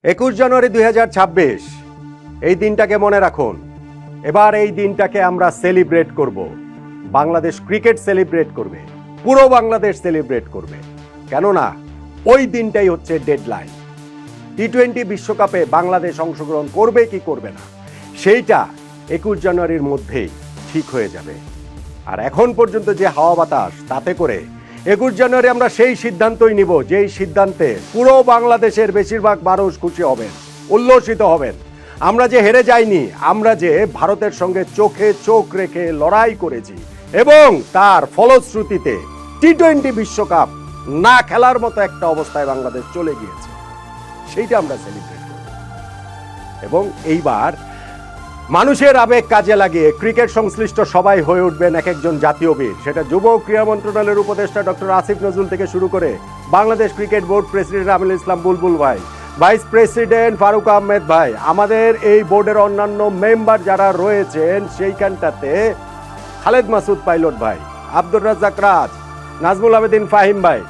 21 জানুয়ারি 2026 এই দিনটাকে মনে রাখুন। এবার এই দিনটাকে আমরা সেলিব্রেট করব। বাংলাদেশ ক্রিকেট সেলিব্রেট করবে, পুরো বাংলাদেশ সেলিব্রেট করবে। কেননা ওই দিনটাই হচ্ছে ডেডলাইন। টি-20 বিশ্বকাপে বাংলাদেশ অংশগ্রহণ করবে কি করবে না সেইটা 21 জানুয়ারির মধ্যেই ঠিক হয়ে যাবে। আর এখন পর্যন্ত যে হাওয়া বাতাস, তাতে করে 21 জানুয়ারি আমরা সেই সিদ্ধান্তই নিব যেই সিদ্ধান্তে পুরো বাংলাদেশের বেশিরভাগ মানুষ খুশি হবেন, উল্লসিত হবেন। আমরা যে হেরে যাইনি, আমরা যে ভারতের সঙ্গে চোখে চোখ রেখে লড়াই করেছি এবং তার ফলশ্রুতিতে টি-20 বিশ্বকাপ না খেলার মতো একটা অবস্থায় বাংলাদেশ চলে গিয়েছে, সেইটা আমরা সেলিব্রেট করব। এবং এইবার মানুষের আবেগ কাজে লাগিয়ে ক্রিকেট সংশ্লিষ্ট সবাই হয়ে উঠবেন এক একজন জাতীয় বীর। সেটা যুব ক্রীড়া মন্ত্রণালয়ের উপদেষ্টা ডক্টর আসিফ নজরুল থেকে শুরু করে Bangladesh cricket board president Aminul Islam Bulbul ভাই, ভাইস প্রেসিডেন্ট ফারুক আহমেদ ভাই, আমাদের এই বোর্ডের অন্যান্য মেম্বার যারা রয়েছেন সেইখানটাতে খালেদ মাসুদ পাইলট ভাই, আব্দুর রাজ্জাক রাজ, নাজমুল আবেদিন ফাহিম ভাই,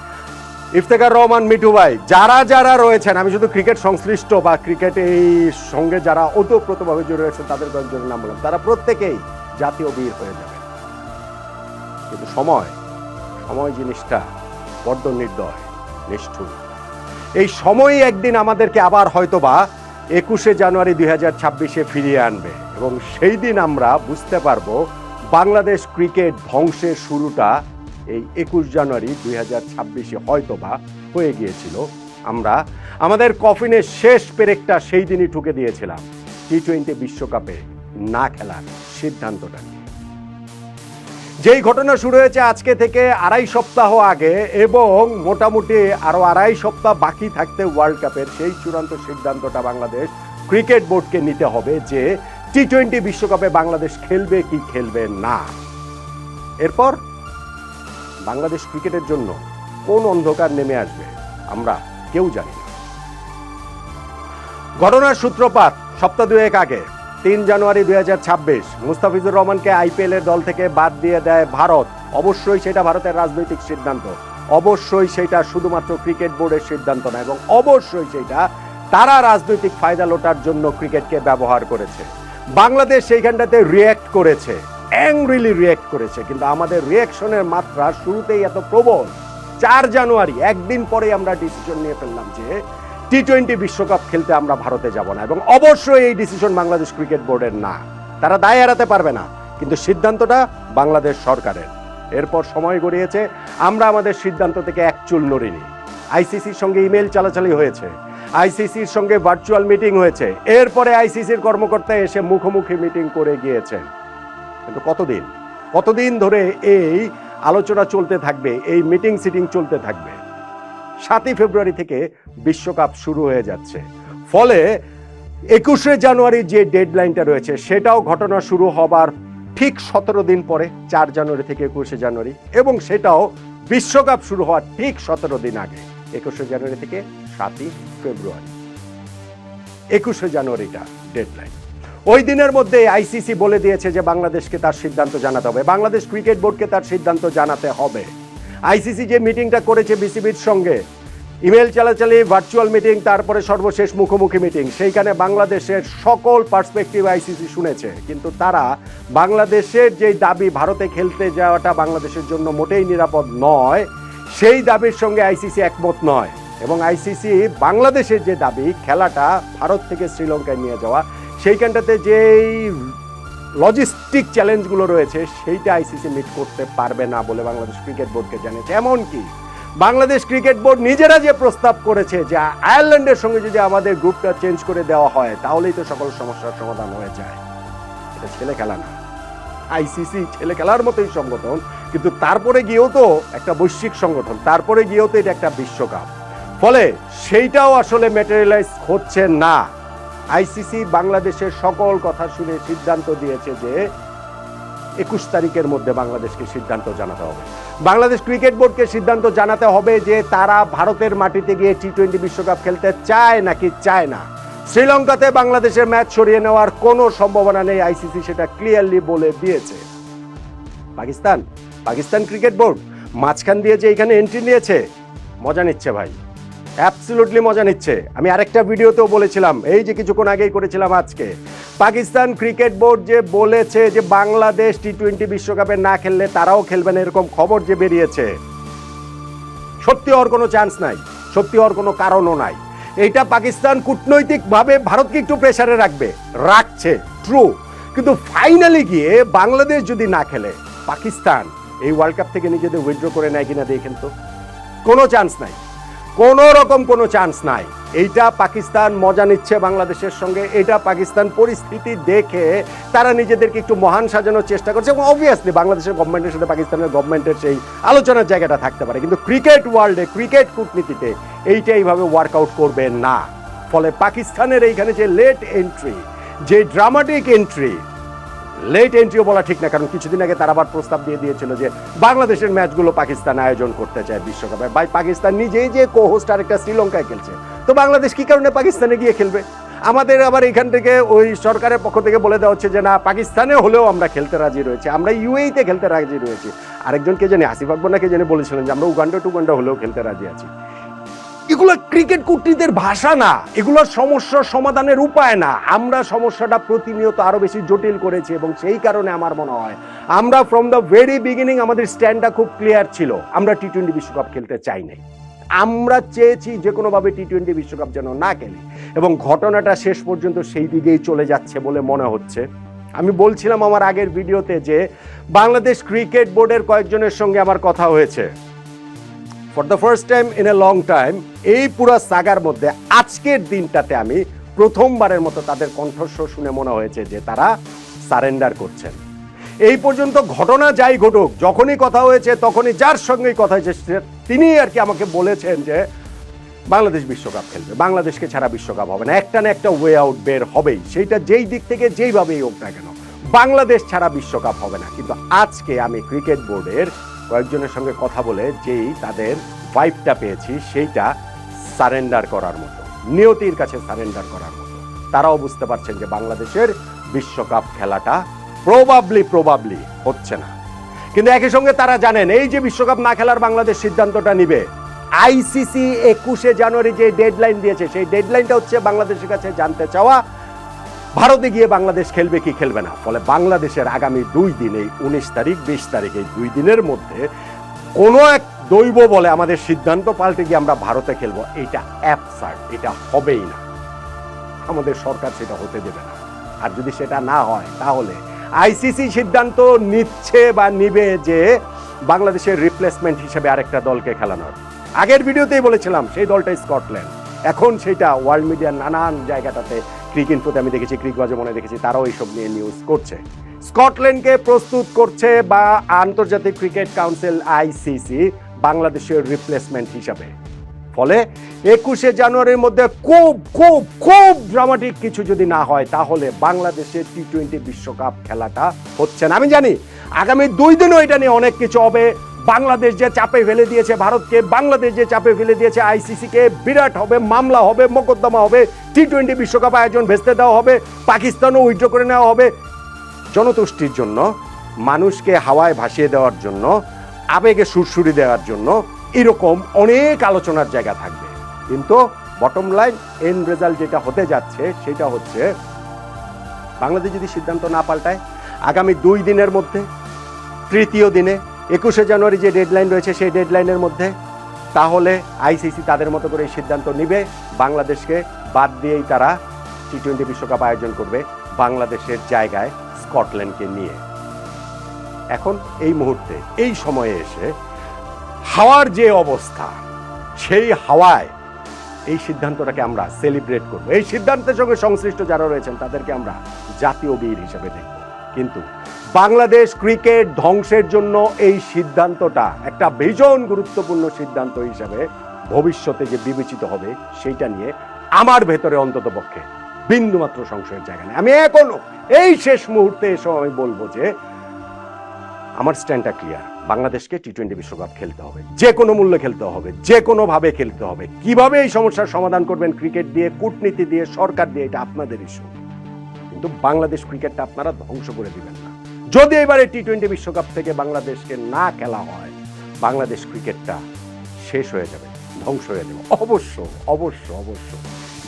ইফতেখার রহমান মিঠু ভাই, যারা যারা রয়েছেন, আমি শুধু ক্রিকেট সংশ্লিষ্ট বা ক্রিকেট এই সঙ্গে যারা ওতপ্রোতভাবে জড়িয়ে রয়েছেন তাদের কয়েকজনের নাম বললাম, তারা প্রত্যেকেই জাতীয় বীর হয়ে যাবে। কিন্তু সময় জিনিসটা বড্ড নির্দয়, নিষ্ঠুর। এই সময়ই একদিন আমাদেরকে আবার হয়তোবা 21 জানুয়ারি 2026 ফিরিয়ে আনবে এবং সেই দিন আমরা বুঝতে পারবো বাংলাদেশ ক্রিকেট ধ্বংসের শুরুটা এই 21 জানুয়ারি 2026 হয়তোবা হয়ে গিয়েছিল। আমরা আমাদের কফিনের শেষ পেরেকটা সেই দিনই ঠুকে দিয়েছিলাম টি-20 বিশ্বকাপে না খেলার সিদ্ধান্তটা নিয়ে। যেই ঘটনা শুরু হয়েছে আজকে থেকে 2.5 সপ্তাহ আগে এবং মোটামুটি আরো 2.5 সপ্তাহ বাকি থাকতে ওয়ার্ল্ড কাপের, সেই চূড়ান্ত সিদ্ধান্তটা বাংলাদেশ ক্রিকেট বোর্ডকে নিতে হবে যে টি-20 বিশ্বকাপে বাংলাদেশ খেলবে কি খেলবে না। এরপর বাংলাদেশ ক্রিকেটের জন্য কোন অন্ধকার নেমে আসবে আমরা কেউ জানি না। ঘটনার সূত্রপাত সপ্তাহ দুয়েক আগে 3 জানুয়ারি 2026 মুস্তাফিজুর রহমানকে আইপিএল এর দল থেকে বাদ দিয়ে দেয় ভারত। অবশ্যই সেটা ভারতের রাজনৈতিক সিদ্ধান্ত, অবশ্যই সেটা শুধুমাত্র ক্রিকেট বোর্ডের সিদ্ধান্ত না, এবং অবশ্যই সেটা তারা রাজনৈতিক ফায়দা লোটার জন্য ক্রিকেটকে ব্যবহার করেছে। বাংলাদেশ সেইখানটাতে রিয়্যাক্ট করেছে, অ্যাংরিলি রিয়্যাক্ট করেছে, কিন্তু আমাদের রিয়াকশনের মাত্রা শুরুতেই এত প্রবল। 4 জানুয়ারি একদিন পরে আমরা ডিসিশন নিয়ে ফেললাম যে টি-20 বিশ্বকাপ খেলতে আমরা ভারতে যাব না, এবং অবশ্যই এই ডিসিশন বাংলাদেশ ক্রিকেট বোর্ডের না, তারা দায় এড়াতে পারবে না, কিন্তু সিদ্ধান্তটা বাংলাদেশ সরকারের। এরপর সময় গড়িয়েছে, আমরা আমাদের সিদ্ধান্ত থেকে এক চুল নড়িনি। আইসিসির সঙ্গে ইমেল চালাচালি হয়েছে, আইসিসির সঙ্গে ভার্চুয়াল মিটিং হয়েছে, এরপরে আইসিসির কর্মকর্তা এসে মুখোমুখি মিটিং করে গিয়েছেন। কিন্তু কতদিন ধরে এই আলোচনা চলতে থাকবে, এই মিটিং সিটিং চলতে থাকবে। 7 ফেব্রুয়ারি থেকে বিশ্বকাপ শুরু হয়ে যাচ্ছে, ফলে 21 জানুয়ারি যে ডেডলাইনটা রয়েছে সেটাও ঘটনা শুরু হবার ঠিক 17 দিন পরে, 4 জানুয়ারি থেকে 21 জানুয়ারি, এবং সেটাও বিশ্বকাপ শুরু হওয়ার ঠিক 17 দিন আগে, 21 জানুয়ারি থেকে 7 ফেব্রুয়ারি। 21 জানুয়ারিটা ডেডলাইন। ওই দিনের মধ্যে আইসিসি বলে দিয়েছে যে বাংলাদেশকে তার সিদ্ধান্ত জানাতে হবে, বাংলাদেশ ক্রিকেট বোর্ডকে তার সিদ্ধান্ত জানাতে হবে। আইসিসি যে মিটিংটা করেছে বিসিবির সঙ্গে, ইমেল চালাচালি, ভার্চুয়াল মিটিং, তারপরে সর্বশেষ মুখোমুখি মিটিং, সেইখানে বাংলাদেশের সকল পার্সপেক্টিভ আইসিসি শুনেছে, কিন্তু তারা বাংলাদেশের যে দাবি ভারতে খেলতে যাওয়াটা বাংলাদেশের জন্য মোটেই নিরাপদ নয়, সেই দাবির সঙ্গে আইসিসি একমত নয়। এবং আইসিসি বাংলাদেশের যে দাবি খেলাটা ভারত থেকে শ্রীলঙ্কায় নিয়ে যাওয়া, সেইখানটাতে যেই লজিস্টিক চ্যালেঞ্জগুলো রয়েছে সেইটা আইসিসি মিট করতে পারবে না বলে বাংলাদেশ ক্রিকেট বোর্ডকে জানিয়েছে। এমনকি বাংলাদেশ ক্রিকেট বোর্ড নিজেরা যে প্রস্তাব করেছে যে আয়ারল্যান্ডের সঙ্গে যদি আমাদের গ্রুপটা চেঞ্জ করে দেওয়া হয় তাহলেই তো সকল সমস্যার সমাধান হয়ে যায়। এটা ছেলে খেলা না, আইসিসি ছেলে খেলার মতোই সংগঠন, কিন্তু তারপরে গিয়েও তো একটা বৈশ্বিক সংগঠন, তারপরে গিয়েও তো এটা একটা বিশ্বকাপ, ফলে সেইটাও আসলে ম্যাটেরিয়ালাইজ হচ্ছে না। আইসিসি বাংলাদেশের সকল কথা শুনে সিদ্ধান্ত দিয়েছে যে 21 তারিখের মধ্যে বাংলাদেশকে সিদ্ধান্ত জানাতে হবে। বাংলাদেশ ক্রিকেট বোর্ডকে সিদ্ধান্ত জানাতে হবে যে তারা ভারতের মাটিতে গিয়ে টি-20 বিশ্বকাপ খেলতে চায় নাকি চায় না। শ্রীলঙ্কাতে বাংলাদেশের ম্যাচ সরিয়ে নেওয়ার কোনো সম্ভাবনা নেই, আইসিসি সেটা ক্লিয়ারলি বলে দিয়েছে। পাকিস্তান ক্রিকেট বোর্ড মাঝখান দিয়ে যে এখানে এন্ট্রি নিয়েছে, মজা নিচ্ছে ভাই। অ্যাবসলিউটলি মজা নিচ্ছে। আমি আরেকটা ভিডিওতেও বলেছিলাম, এই যে কিছুক্ষণ আগেই করেছিলাম আজকে, পাকিস্তান ক্রিকেট বোর্ড যে বলেছে যে বাংলাদেশ টি-20 বিশ্বকাপে না খেললে তারাও খেলবে না, এরকম খবর যে বেরিয়েছে, সত্যি হওয়ার কোনো চান্স নাই, সত্যি হওয়ার কোনো কারণও নাই। এইটা পাকিস্তান কূটনৈতিকভাবে ভারতকে একটু প্রেসারে রাখছে, ট্রু, কিন্তু ফাইনালি গিয়ে বাংলাদেশ যদি না খেলে পাকিস্তান এই ওয়ার্ল্ড কাপ থেকে নিজেদের উইথড্র করে নেয় কিনা দেখেন তো। কোনো চান্স নাই, কোনো রকম কোনো চান্স নাই। এইটা পাকিস্তান মজা নিচ্ছে বাংলাদেশের সঙ্গে, এটা পাকিস্তান পরিস্থিতি দেখে তারা নিজেদেরকে একটু মহান সাজানোর চেষ্টা করছে, এবং অবভিয়াসলি বাংলাদেশের গভর্নমেন্টের সাথে পাকিস্তানের গভর্নমেন্টের সেই আলোচনার জায়গাটা থাকতে পারে, কিন্তু ক্রিকেট ওয়ার্ল্ডে, ক্রিকেট কূটনীতিতে এইটা এইভাবে ওয়ার্কআউট করবে না। ফলে পাকিস্তানের এইখানে যে লেট এন্ট্রি, যে ড্রামাটিক এন্ট্রি, লেট এন্ট্রিও বলা ঠিক না, কারণ কিছুদিন আগে তারা আবার প্রস্তাব দিয়ে দিয়েছিল যে বাংলাদেশের ম্যাচগুলো পাকিস্তান আয়োজন করতে চায় বিশ্বকাপে। ভাই, পাকিস্তান নিজেই যে কো-হোস্ট আরেকটা শ্রীলঙ্কায় খেলছে, তো বাংলাদেশ কি কারণে পাকিস্তানে গিয়ে খেলবে? আমাদের আবার এখান থেকে ওই সরকারের পক্ষ থেকে বলে দেওয়া হচ্ছে যে না, পাকিস্তানে হলেও আমরা খেলতে রাজি রয়েছি, আমরা ইউএইতে খেলতে রাজি রয়েছি। আরেকজনকে জানি, আসিফ আকবর নাকি জানি বলেছিলেন যে আমরা উগান্ডা হলেও খেলতে রাজি আছি। এগুলো ক্রিকেট কূটনীতির ভাষা না, এগুলো সমস্যার সমাধানের উপায় না। আমরা সমস্যাটা প্রতিনিয়ত আরো বেশি জটিল করেছি, এবং সেই কারণে আমার মনে হয় আমরা ফ্রম দ্য ভেরি বিগিনিং আমাদের স্ট্যান্ডটা খুব ক্লিয়ার ছিল, আমরা টি-20 বিশ্বকাপ খেলতে চাই নাই। আমরা চেয়েছি যে কোনোভাবে টি-20 বিশ্বকাপ যেন না খেলি, এবং ঘটনাটা শেষ পর্যন্ত সেই দিকেই চলে যাচ্ছে বলে মনে হচ্ছে। আমি বলছিলাম আমার আগের ভিডিওতে যে বাংলাদেশ ক্রিকেট বোর্ডের কয়েকজনের সঙ্গে আমার কথা হয়েছে। For the first time in a long time এই পুরো সাগার মধ্যে আজকের দিনটাতে আমি প্রথমবারের মতো তাদের কণ্ঠস্বর শুনে মনে হয়েছে যে তারা সারেন্ডার করছেন। এই পর্যন্ত ঘটনা যাই ঘটুক, যখনই কথা হয়েছে তখনই যার সঙ্গেই কথা হয়েছে তিনি আর কি আমাকে বলেছেন যে বাংলাদেশ বিশ্বকাপ খেলবে, বাংলাদেশকে ছাড়া বিশ্বকাপ হবে না, একটা না একটা ওয়ে আউট বের হবেই, সেইটা যেই দিক থেকে যেইভাবেই হোক না কেন, বাংলাদেশ ছাড়া বিশ্বকাপ হবে না। কিন্তু আজকে আমি ক্রিকেট বোর্ডের কয়েকজনের সঙ্গে কথা বলে যেই তাদের ভাইবটা পেয়েছি, সেইটা সারেন্ডার করার মতো, নিয়তির কাছে সারেন্ডার করার মতো। তারাও বুঝতে পারছেন যে বাংলাদেশের বিশ্বকাপ খেলাটা প্রবাবলি হচ্ছে না। কিন্তু একই সঙ্গে তারা জানেন এই যে বিশ্বকাপ না খেলার বাংলাদেশ সিদ্ধান্তটা নিবে, আইসিসি 21শে জানুয়ারি যে ডেডলাইন দিয়েছে, সেই ডেডলাইনটা হচ্ছে বাংলাদেশের কাছে জানতে চাওয়া ভারতে গিয়ে বাংলাদেশ খেলবে কি খেলবে না। ফলে বাংলাদেশের আগামী 2 দিন, এই 19 তারিখ 20 তারিখ, এই 2 দিনের মধ্যে কোনো এক দৈব বলে আমাদের সিদ্ধান্ত পাল্টে গিয়ে আমরা ভারতে খেলবো, এটা অ্যাবসার্ড, এটা হবেই না। আমাদের সরকার সেটা হতে দেবে না। আর যদি সেটা না হয় তাহলে আইসিসি সিদ্ধান্ত নিচ্ছে বা নিবে যে বাংলাদেশের রিপ্লেসমেন্ট হিসেবে আরেকটা দলকে খেলানোর। আগের ভিডিওতেই বলেছিলাম সেই দলটা স্কটল্যান্ড। এখন সেটা ওয়ার্ল্ড মিডিয়ার নানান জায়গাটাতে, ক্রিক ইনফোতে আমি দেখেছি, ক্রিক বাজে মনে দেখেছি, তারাও এইসব নিয়ে নিউজ করছে। স্কটল্যান্ডকে প্রস্তুত করছে বা আন্তর্জাতিক ক্রিকেট কাউন্সিল আইসিসি বাংলাদেশের রিপ্লেসমেন্ট হিসাবে। ফলে 21শে জানুয়ারির মধ্যে খুব খুব খুব ড্রামাটিক কিছু যদি না হয় তাহলে বাংলাদেশের টি-20 বিশ্বকাপ খেলাটা হচ্ছে না। আমি জানি আগামী 2 দিনও এটা নিয়ে অনেক কিছু হবে। বাংলাদেশ যে চাপে ফেলে দিয়েছে ভারতকে, বাংলাদেশ যে চাপে ফেলে দিয়েছে আইসিসিকে, বিরাট হবে, মামলা হবে, মোকদ্দমা হবে, টি-20 বিশ্বকাপ আয়োজন ভেস্তে দেওয়া হবে, পাকিস্তানও উইথড্র করে নেওয়া হবে। জনতুষ্টির জন্য, মানুষকে হাওয়ায় ভাসিয়ে দেওয়ার জন্য, আবেগে সুরসুরি দেওয়ার জন্য এরকম অনেক আলোচনার জায়গা থাকবে। কিন্তু বটম লাইন এন্ড রেজাল্ট যেটা হতে যাচ্ছে সেটা হচ্ছে বাংলাদেশ যদি সিদ্ধান্ত না পাল্টায় আগামী 2 দিনের মধ্যে, তৃতীয় দিনে 21শে জানুয়ারি যে ডেডলাইন রয়েছে সেই ডেডলাইনের মধ্যে, তাহলে আইসিসি তাদের মতো করে সিদ্ধান্ত নিবে, বাংলাদেশকে বাদ দিয়েই তারা টি-20 বিশ্বকাপ আয়োজন করবে বাংলাদেশের জায়গায় স্কটল্যান্ডকে নিয়ে। এখন এই মুহূর্তে এই সময়ে এসে হাওয়ার যে অবস্থা, সেই হাওয়ায় এই সিদ্ধান্তটাকে আমরা সেলিব্রেট করব। এই সিদ্ধান্তের সঙ্গে সংশ্লিষ্ট যারা রয়েছেন তাদেরকে আমরা জাতীয় বীর হিসেবে দেখব। কিন্তু বাংলাদেশ ক্রিকেট ধ্বংসের জন্য এই সিদ্ধান্তটা একটা ভীষণ গুরুত্বপূর্ণ সিদ্ধান্ত হিসেবে ভবিষ্যতে যে বিবেচিত হবে সেইটা নিয়ে আমার ভেতরে অন্তত পক্ষে বিন্দুমাত্র সংশয়ের জায়গা নেই। আমি এখনো এই শেষ মুহূর্তে এসব আমি বলবো যে আমার স্ট্যান্ডটা ক্লিয়ার, বাংলাদেশকে টি-20 বিশ্বকাপ খেলতে হবে, যে কোনো মূল্যে খেলতে হবে, যে কোনোভাবে খেলতে হবে। কিভাবে এই সমস্যার সমাধান করবেন, ক্রিকেট দিয়ে, কূটনীতি দিয়ে, সরকার দিয়ে, এটা আপনাদের ইস্যু। কিন্তু বাংলাদেশ ক্রিকেটটা আপনারা ধ্বংস করে দিবেন না। যদি এবারে টি-20 বিশ্বকাপ থেকে বাংলাদেশকে না খেলা হয়, বাংলাদেশ ক্রিকেটটা শেষ হয়ে যাবে। ধ্বংস হয়ে যাবে। অবশ্য অবশ্য অবশ্য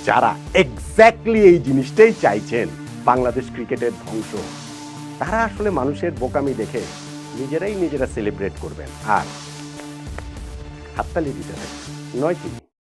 যারা এক্স্যাক্টলি এই জিনিসটাই চাইছেন, বাংলাদেশ ক্রিকেটের ধ্বংস, তারা আসলে মানুষের বোকামি দেখে নিজেরা সেলিব্রেট করবেন আর হাততালি দিতে থাকবেন, নয় কি?